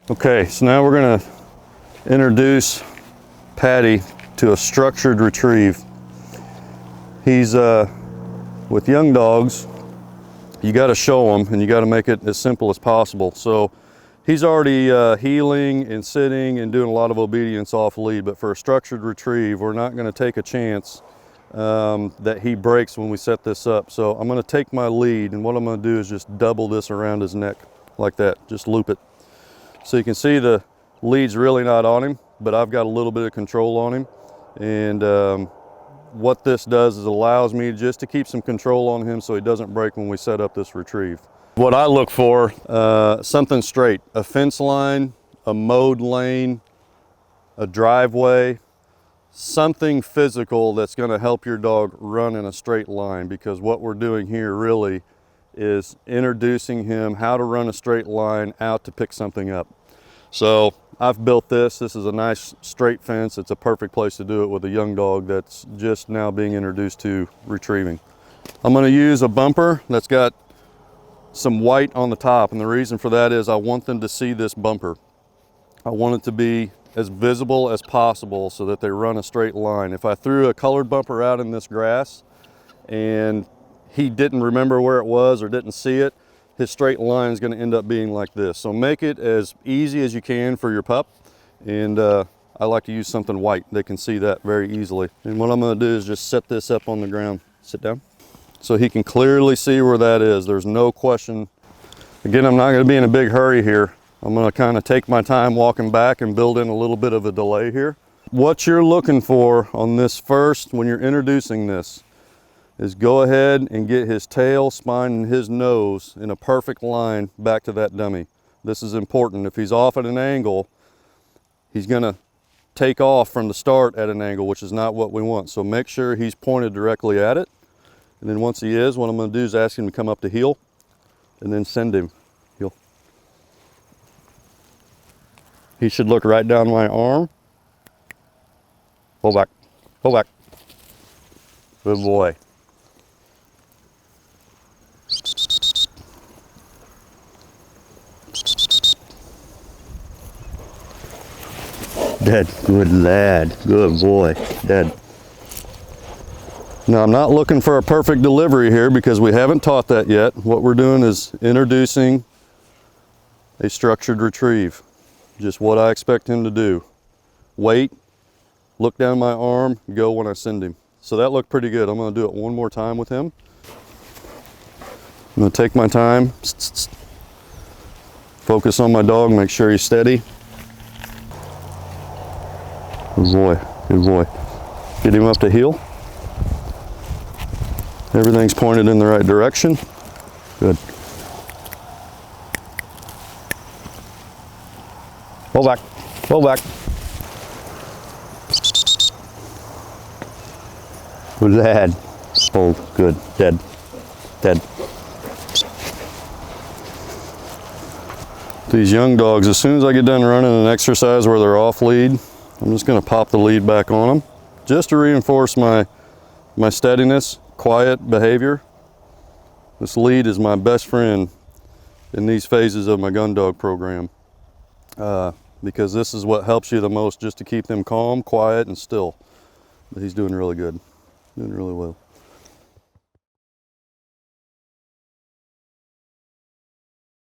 Okay, so now we're gonna introduce Patty to a structured retrieve. He's with young dogs, you got to show them and you got to make it as simple as possible. So he's already heeling and sitting and doing a lot of obedience off lead, but for a structured retrieve, we're not going to take a chance that he breaks when we set this up. So I'm going to take my lead, and what I'm going to do is just double this around his neck like that, just loop it. So you can see the lead's really not on him, but I've got a little bit of control on him. And what this does is allows me just to keep some control on him so he doesn't break when we set up this retrieve. What I look for, something straight, a fence line, a mowed lane, a driveway, something physical that's going to help your dog run in a straight line, because what we're doing here really is introducing him how to run a straight line out to pick something up. So I've built this. This is a nice straight fence. It's a perfect place to do it with a young dog that's just now being introduced to retrieving. I'm going to use a bumper that's got some white on the top, and the reason for that is I want them to see this bumper. I want it to be as visible as possible so that they run a straight line. If I threw a colored bumper out in this grass and he didn't remember where it was or didn't see it, his straight line is going to end up being like this. So make it as easy as you can for your pup, and I like to use something white. They can see that very easily. And what I'm going to do is just set this up on the ground. Sit down. So he can clearly see where that is. There's no question. Again, I'm not going to be in a big hurry here. I'm going to kind of take my time walking back and build in a little bit of a delay here. What you're looking for on this first, when you're introducing this, is go ahead and get his tail, spine, and his nose in a perfect line back to that dummy. This is important. If he's off at an angle, he's going to take off from the start at an angle, which is not what we want. So make sure he's pointed directly at it. And then once he is, what I'm going to do is ask him to come up to heel and then send him heel. He should look right down my arm. Pull back, pull back. Good boy. Dead. Good lad. Good boy. Dead. Now I'm not looking for a perfect delivery here because we haven't taught that yet. What we're doing is introducing a structured retrieve. Just what I expect him to do. Wait, look down my arm, go when I send him. So that looked pretty good. I'm going to do it one more time with him. I'm going to take my time. Focus on my dog, make sure he's steady. Good boy, good boy. Get him up to heel. Everything's pointed in the right direction. Good. Pull back, pull back. Good lad. Oh, good, dead, dead. These young dogs, as soon as I get done running an exercise where they're off lead, I'm just going to pop the lead back on them just to reinforce my steadiness, quiet behavior. This lead is my best friend in these phases of my Gundog program because this is what helps you the most, just to keep them calm, quiet, and still. But he's doing really good, doing really well.